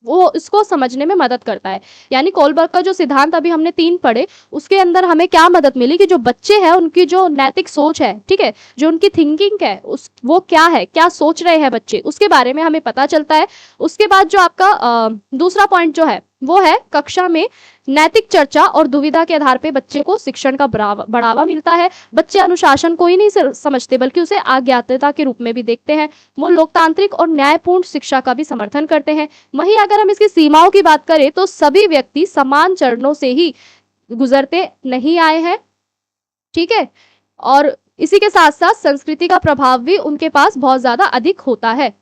वो इसको समझने में मदद करता है। यानी कोलबर्ग का जो सिद्धांत अभी हमने 3 पढ़े, उसके अंदर हमें क्या मदद मिली कि जो बच्चे हैं उनकी जो नैतिक सोच है, ठीक है, जो उनकी थिंकिंग है उस वो क्या है, क्या सोच रहे हैं बच्चे, उसके बारे में हमें पता चलता है। उसके बाद जो आपका दूसरा पॉइंट जो है वो है कक्षा में नैतिक चर्चा और दुविधा के आधार पे बच्चे को शिक्षण का बढ़ावा मिलता है। बच्चे अनुशासन को ही नहीं समझते बल्कि उसे अज्ञातता के रूप में भी देखते हैं। वो लोकतांत्रिक और न्यायपूर्ण शिक्षा का भी समर्थन करते हैं। वहीं अगर हम इसकी सीमाओं की बात करें तो सभी व्यक्ति समान चरणों से ही गुजरते नहीं आए हैं। ठीक है, और इसी के साथ साथ संस्कृति का प्रभाव भी उनके पास बहुत ज्यादा अधिक होता है।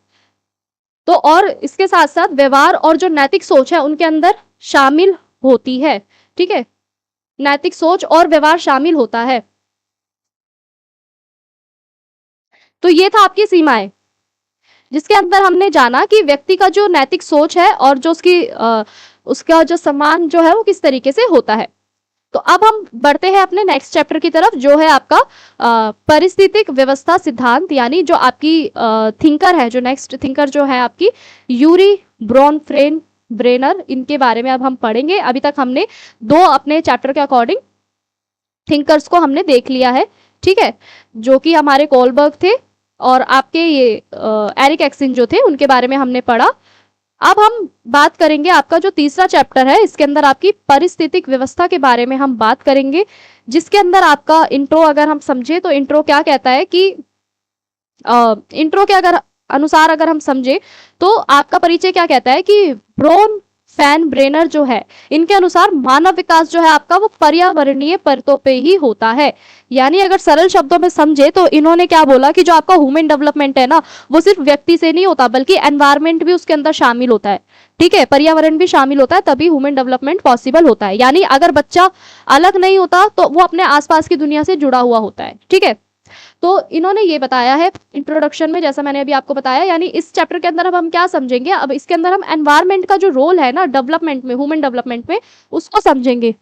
तो और इसके साथ साथ व्यवहार और जो नैतिक सोच है उनके अंदर शामिल होती है। ठीक है, नैतिक सोच और व्यवहार शामिल होता है। तो ये था आपकी सीमाएं, जिसके अंदर हमने जाना कि व्यक्ति का जो नैतिक सोच है और जो उसका जो सम्मान जो है वो किस तरीके से होता है। तो अब हम बढ़ते हैं अपने नेक्स्ट चैप्टर की तरफ जो है आपका परिस्थितिक व्यवस्था सिद्धांत, यानी जो आपकी थिंकर है, जो नेक्स्ट थिंकर जो है आपकी यूरी ब्रोनफ्रेन ब्रेनर, इनके बारे में अब हम पढ़ेंगे। अभी तक हमने 2 अपने चैप्टर के अकॉर्डिंग थिंकर्स को हमने देख लिया है। ठीक है, जो कि हमारे कोलबर्ग थे और आपके ये एरिक एक्सिन जो थे उनके बारे में हमने पढ़ा। अब हम बात करेंगे आपका जो तीसरा चैप्टर है, इसके अंदर आपकी परिस्थितिक व्यवस्था के बारे में हम बात करेंगे, जिसके अंदर आपका इंट्रो अगर हम समझे तो इंट्रो क्या कहता है कि इंट्रो के अगर अनुसार अगर हम समझे तो आपका परिचय क्या कहता है कि ब्रोन फैन ब्रेनर जो है इनके अनुसार मानव विकास जो है आपका वो पर्यावरणीय परतों पे ही होता है। यानी अगर सरल शब्दों में समझे तो इन्होंने क्या बोला कि जो आपका ह्यूमन डेवलपमेंट है ना वो सिर्फ व्यक्ति से नहीं होता बल्कि एनवायरमेंट भी उसके अंदर शामिल होता है। ठीक है, पर्यावरण भी शामिल होता है, तभी ह्यूमन डेवलपमेंट पॉसिबल होता है। यानी अगर बच्चा अलग नहीं होता तो वो अपने आसपास की दुनिया से जुड़ा हुआ होता है। ठीक है, तो इन्होंने ये बताया है इंट्रोडक्शन में, जैसा मैंने अभी आपको बताया। यानी इस चैप्टर के अंदर अब हम क्या समझेंगे, अब इसके अंदर हम एनवायरमेंट का जो रोल है ना डेवलपमेंट में, ह्यूमन डेवलपमेंट में, उसको समझेंगे।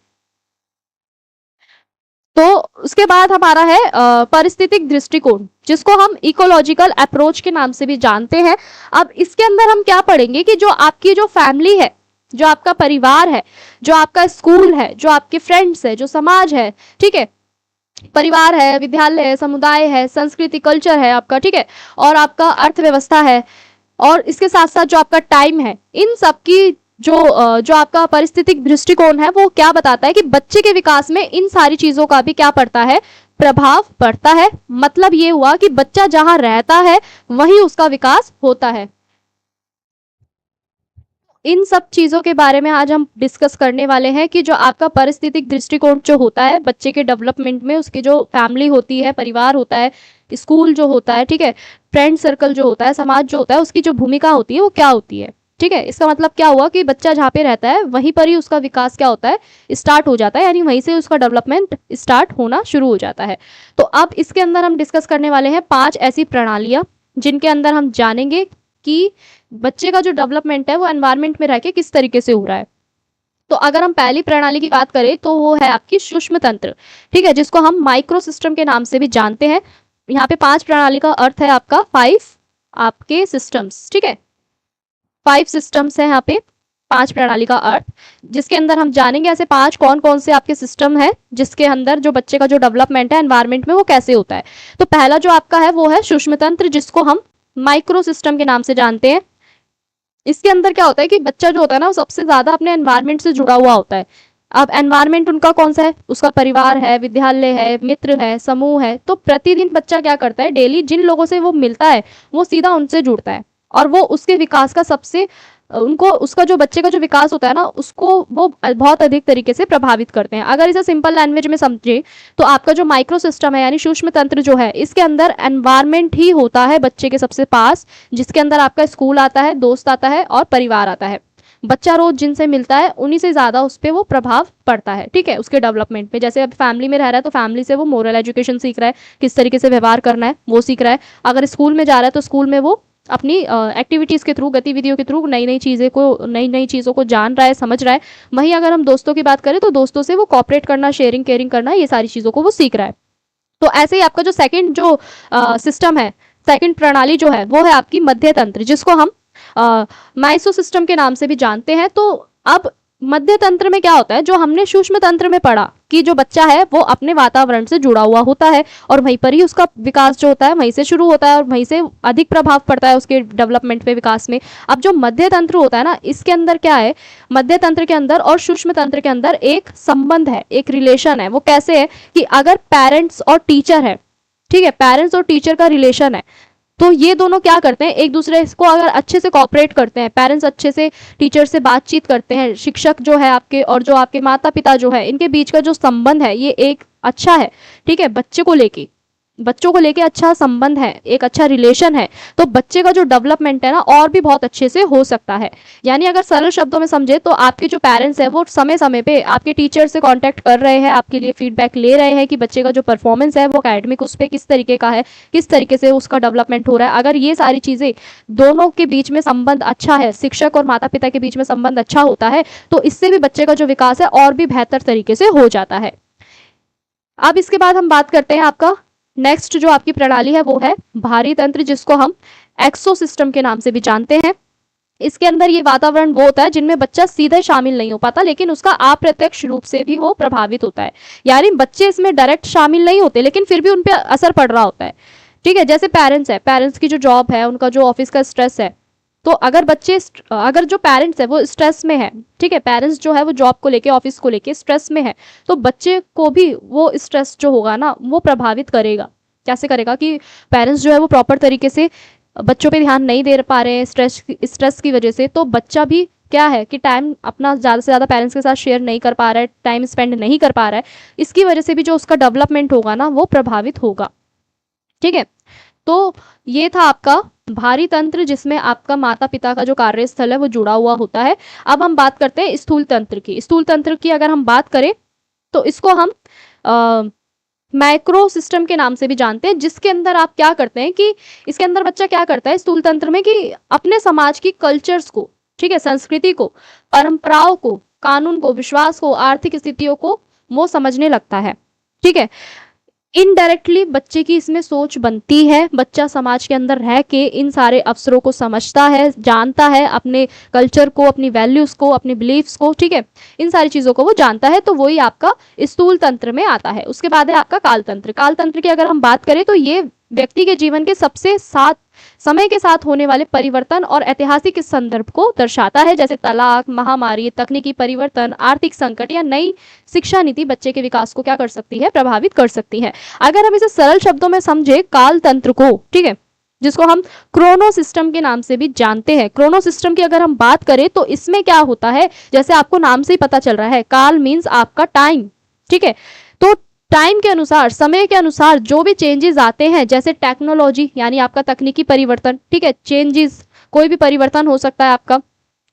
तो उसके बाद हमारा है पारिस्थितिक दृष्टिकोण, जिसको हम इकोलॉजिकल अप्रोच के नाम से भी जानते हैं। अब इसके अंदर हम क्या पढ़ेंगे कि जो आपकी जो फैमिली है, जो आपका परिवार है, जो आपका स्कूल है, जो आपके फ्रेंड्स है, जो समाज है, ठीक है, परिवार है, विद्यालय है, समुदाय है, संस्कृति कल्चर है आपका, ठीक है, और आपका अर्थव्यवस्था है, और इसके साथ साथ जो आपका टाइम है, इन सब की जो आपका पारिस्थितिक दृष्टिकोण है वो क्या बताता है कि बच्चे के विकास में इन सारी चीजों का भी क्या पड़ता है, प्रभाव पड़ता है। मतलब ये हुआ कि बच्चा जहां रहता है वहीं उसका विकास होता है। इन सब चीजों के बारे में आज हम डिस्कस करने वाले हैं कि जो आपका पारिस्थितिक दृष्टिकोण जो होता है बच्चे के डेवलपमेंट में, उसकी जो फैमिली होती है, परिवार होता है, स्कूल जो होता है, ठीक है, फ्रेंड सर्कल जो होता है, समाज जो होता है, उसकी जो भूमिका होती है वो क्या होती है। ठीक है, इसका मतलब क्या हुआ कि बच्चा जहाँ पे रहता है वहीं पर ही उसका विकास क्या होता है, स्टार्ट हो जाता है, यानी वहीं से उसका डेवलपमेंट स्टार्ट होना शुरू हो जाता है। तो अब इसके अंदर हम डिस्कस करने वाले हैं 5 ऐसी प्रणालियां जिनके अंदर हम जानेंगे कि बच्चे का जो डेवलपमेंट है वो एनवायरनमेंट में रह के किस तरीके से हो रहा है। तो अगर हम पहली प्रणाली की बात करें तो वो है आपकी सूक्ष्म तंत्र, ठीक है, जिसको हम माइक्रो सिस्टम के नाम से भी जानते हैं। यहाँ पे 5 प्रणाली का अर्थ है आपका 5 आपके सिस्टम्स, ठीक है, 5 सिस्टम्स है यहाँ पे, 5 प्रणाली का अर्थ, जिसके अंदर हम जानेंगे ऐसे 5 कौन कौन से आपके सिस्टम है जिसके अंदर जो बच्चे का जो डेवलपमेंट है एनवायरनमेंट में वो कैसे होता है। तो पहला जो आपका है वो है सूक्ष्म तंत्र, जिसको हम माइक्रो सिस्टम के नाम से जानते हैं। इसके अंदर क्या होता है कि बच्चा जो होता है ना वो सबसे ज्यादा अपने एनवायरनमेंट से जुड़ा हुआ होता है। अब एनवायरनमेंट उनका कौन सा है, उसका परिवार है, विद्यालय है, मित्र है, समूह है। तो प्रतिदिन बच्चा क्या करता है, डेली जिन लोगों से वो मिलता है वो सीधा उनसे जुड़ता है, और वो उसके विकास का सबसे उनको उसका जो बच्चे का जो विकास होता है ना उसको वो बहुत अधिक तरीके से प्रभावित करते हैं। अगर इसे सिंपल लैंग्वेज में समझे तो आपका जो माइक्रो सिस्टम है यानी सूक्ष्म तंत्र जो है, इसके अंदर एनवायरनमेंट ही होता है बच्चे के सबसे पास, जिसके अंदर आपका स्कूल आता है, दोस्त आता है और परिवार आता है। बच्चा रोज जिनसे मिलता है उन्हीं से ज्यादा उस पर वो प्रभाव पड़ता है, ठीक है, उसके डेवलपमेंट में। जैसे अब फैमिली में रह रहा है तो फैमिली से वो मोरल एजुकेशन सीख रहा है, किस तरीके से व्यवहार करना है वो सीख रहा है। अगर स्कूल में जा रहा है तो स्कूल में वो अपनी एक्टिविटीज के थ्रू, गतिविधियों के थ्रू नई नई चीज़ों को जान रहा है, समझ रहा है। वहीं अगर हम दोस्तों की बात करें तो दोस्तों से वो कॉपरेट करना, शेयरिंग केयरिंग करना, ये सारी चीज़ों को वो सीख रहा है। तो ऐसे ही आपका जो सेकंड जो सिस्टम है, सेकंड प्रणाली जो है वो है आपकी मध्य तंत्र, जिसको हम माइसो सिस्टम के नाम से भी जानते हैं। तो अब मध्य तंत्र में क्या होता है, जो हमने सूक्ष्म तंत्र में पढ़ा कि जो बच्चा है वो अपने वातावरण से जुड़ा हुआ होता है और वहीं पर ही उसका विकास जो होता है वहीं से शुरू होता है और वहीं से अधिक प्रभाव पड़ता है उसके डेवलपमेंट पे, विकास में। अब जो मध्य तंत्र होता है ना, इसके अंदर क्या है, मध्य तंत्र के अंदर और सूक्ष्म तंत्र के अंदर एक संबंध है, एक रिलेशन है। वो कैसे है कि अगर पेरेंट्स और टीचर है, ठीक है, पेरेंट्स और टीचर का रिलेशन है, तो ये दोनों क्या करते हैं, एक दूसरे को अगर अच्छे से कॉपरेट करते हैं, पेरेंट्स अच्छे से टीचर से बातचीत करते हैं, शिक्षक जो है आपके और जो आपके माता पिता जो है, इनके बीच का जो संबंध है ये एक अच्छा है, ठीक है, बच्चों को लेके अच्छा संबंध है, एक अच्छा रिलेशन है, तो बच्चे का जो डेवलपमेंट है ना और भी बहुत अच्छे से हो सकता है। यानी अगर सरल शब्दों में समझे तो आपके जो पेरेंट्स है वो समय समय पे आपके टीचर से कांटेक्ट कर रहे हैं, आपके लिए फीडबैक ले रहे हैं कि बच्चे का जो परफॉर्मेंस है वो एकेडमिक उस पर किस तरीके का है, किस तरीके से उसका डेवलपमेंट हो रहा है। अगर ये सारी चीजें दोनों के बीच में संबंध अच्छा है, शिक्षक और माता पिता के बीच में संबंध अच्छा होता है, तो इससे भी बच्चे का जो विकास है और भी बेहतर तरीके से हो जाता है। अब इसके बाद हम बात करते हैं आपका नेक्स्ट जो आपकी प्रणाली है वो है भारी तंत्र, जिसको हम एक्सो सिस्टम के नाम से भी जानते हैं। इसके अंदर ये वातावरण वो होता है जिनमें बच्चा सीधे शामिल नहीं हो पाता, लेकिन उसका अप्रत्यक्ष रूप से भी वो प्रभावित होता है। यानी बच्चे इसमें डायरेक्ट शामिल नहीं होते लेकिन फिर भी उन पर असर पड़ रहा होता है, ठीक है। जैसे पेरेंट्स है, पेरेंट्स की जो जॉब है, उनका जो ऑफिस का स्ट्रेस है, तो अगर जो पेरेंट्स है वो स्ट्रेस में है, ठीक है, पेरेंट्स जो है वो जॉब को लेके, ऑफिस को लेके स्ट्रेस में है, तो बच्चे को भी वो स्ट्रेस जो होगा ना वो प्रभावित करेगा। कैसे करेगा कि पेरेंट्स जो है वो प्रॉपर तरीके से बच्चों पे ध्यान नहीं दे पा रहे हैं स्ट्रेस की वजह से, तो बच्चा भी क्या है कि टाइम अपना ज़्यादा से ज़्यादा पेरेंट्स के साथ शेयर नहीं कर पा रहा है, टाइम स्पेंड नहीं कर पा रहा है। इसकी वजह से भी जो उसका डेवलपमेंट होगा ना वो प्रभावित होगा, ठीक है। तो ये था आपका भारी तंत्र, जिसमें आपका माता पिता का जो कार्यस्थल है वो जुड़ा हुआ होता है। अब हम बात करते हैं स्थूल तंत्र की। स्थूल तंत्र की अगर हम बात करें तो इसको हम माइक्रो सिस्टम के नाम से भी जानते हैं, जिसके अंदर आप क्या करते हैं कि इसके अंदर बच्चा क्या करता है स्थूल तंत्र में कि अपने समाज की कल्चर्स को, ठीक है, संस्कृति को, परंपराओं को, कानून को, विश्वास को, आर्थिक स्थितियों को वो समझने लगता है, ठीक है। इनडायरेक्टली बच्चे की इसमें सोच बनती है, बच्चा समाज के अंदर रह के इन सारे अवसरों को समझता है, जानता है, अपने कल्चर को, अपनी वैल्यूज को, अपनी बिलीफ्स को, ठीक है, इन सारी चीजों को वो जानता है, तो वही आपका स्थूल तंत्र में आता है। उसके बाद है आपका काल तंत्र। काल तंत्र की अगर हम बात करें तो ये व्यक्ति के जीवन के सबसे साथ समय के साथ होने वाले परिवर्तन और ऐतिहासिक संदर्भ को दर्शाता है, जैसे तलाक, महामारी, तकनीकी परिवर्तन, आर्थिक संकट या नई शिक्षा नीति बच्चे के विकास को क्या कर सकती है, प्रभावित कर सकती है। अगर हम इसे सरल शब्दों में समझे काल तंत्र को, ठीक है, जिसको हम क्रोनो सिस्टम के नाम से भी जानते हैं। क्रोनो सिस्टम की अगर हम बात करें तो इसमें क्या होता है, जैसे आपको नाम से ही पता चल रहा है, काल मीन्स आपका टाइम, ठीक है। तो टाइम के अनुसार, समय के अनुसार जो भी चेंजेस आते हैं, जैसे टेक्नोलॉजी यानी आपका तकनीकी परिवर्तन, ठीक है, चेंजेस, कोई भी परिवर्तन हो सकता है आपका,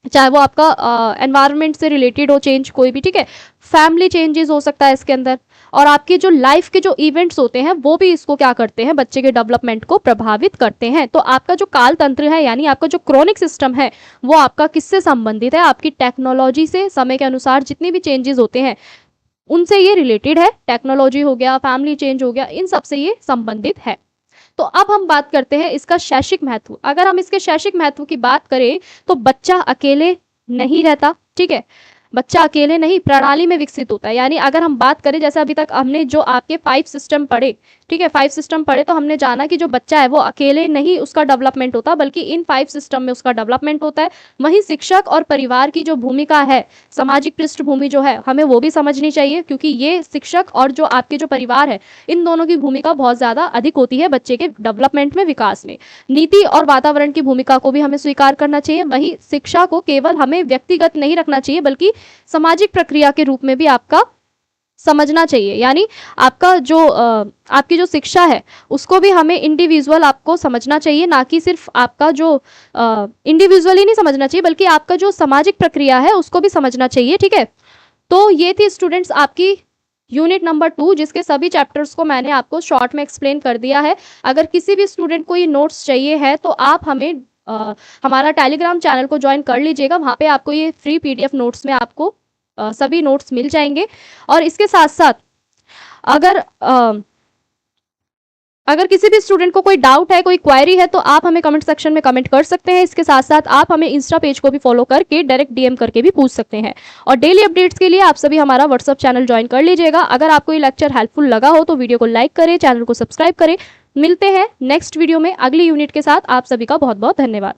चाहे वो आपका एनवायरनमेंट से रिलेटेड हो, चेंज कोई भी, ठीक है, फैमिली चेंजेस हो सकता है इसके अंदर, और आपकी जो लाइफ के जो इवेंट्स होते हैं वो भी इसको क्या करते हैं, बच्चे के डेवलपमेंट को प्रभावित करते हैं। तो आपका जो काल तंत्र है यानी आपका जो क्रोनिक सिस्टम है वो आपका किससे संबंधित है, आपकी टेक्नोलॉजी से, समय के अनुसार जितने भी चेंजेस होते हैं उनसे ये रिलेटेड है। टेक्नोलॉजी हो गया, फैमिली चेंज हो गया, इन सब से ये संबंधित है। तो अब हम बात करते हैं इसका शैक्षिक महत्व। अगर हम इसके शैक्षिक महत्व की बात करें तो बच्चा अकेले नहीं रहता, ठीक है, बच्चा अकेले नहीं, प्रणाली में विकसित होता है। यानी अगर हम बात करें, जैसे अभी तक हमने जो आपके 5 सिस्टम पढ़े, ठीक है, 5 सिस्टम पढ़े, तो हमने जाना कि जो बच्चा है वो अकेले नहीं उसका डेवलपमेंट होता, बल्कि इन 5 सिस्टम में उसका डेवलपमेंट होता है। वहीं शिक्षक और परिवार की जो भूमिका है, सामाजिक पृष्ठभूमि जो है, हमें वो भी समझनी चाहिए, क्योंकि ये शिक्षक और जो आपके जो परिवार है, इन दोनों की भूमिका बहुत ज्यादा अधिक होती है बच्चे के डेवलपमेंट में, विकास में। नीति और वातावरण की भूमिका को भी हमें स्वीकार करना चाहिए। वहीं शिक्षा को केवल हमें व्यक्तिगत नहीं रखना चाहिए, बल्कि सामाजिक प्रक्रिया के रूप में भी आपका समझना चाहिए। यानी आपका जो आपकी जो शिक्षा है उसको भी हमें इंडिविजुअल आपको समझना चाहिए, ना कि सिर्फ आपका जो इंडिविजुअली नहीं समझना चाहिए, बल्कि आपका जो सामाजिक प्रक्रिया है उसको भी समझना चाहिए, ठीक है। तो ये थी स्टूडेंट्स आपकी यूनिट नंबर 2, जिसके सभी चैप्टर्स को मैंने आपको शॉर्ट में एक्सप्लेन कर दिया है। अगर किसी भी स्टूडेंट को ये नोट्स चाहिए है तो आप हमें हमारा टेलीग्राम चैनल को ज्वाइन कर लीजिएगा। वहाँ पे आपको ये फ्री PDF नोट्स में आपको सभी नोट्स मिल जाएंगे। और इसके साथ साथ अगर किसी भी स्टूडेंट को कोई डाउट है, कोई क्वेरी है, तो आप हमें कमेंट सेक्शन में कमेंट कर सकते हैं। इसके साथ साथ आप हमें इंस्टा पेज को भी फॉलो करके डायरेक्ट DM करके भी पूछ सकते हैं। और डेली अपडेट्स के लिए आप सभी हमारा व्हाट्सअप चैनल ज्वाइन कर लीजिएगा। अगर आपको ये लेक्चर हेल्पफुल लगा हो तो वीडियो को लाइक करें, चैनल को सब्सक्राइब करें। मिलते हैं नेक्स्ट वीडियो में अगली यूनिट के साथ। आप सभी का बहुत बहुत धन्यवाद।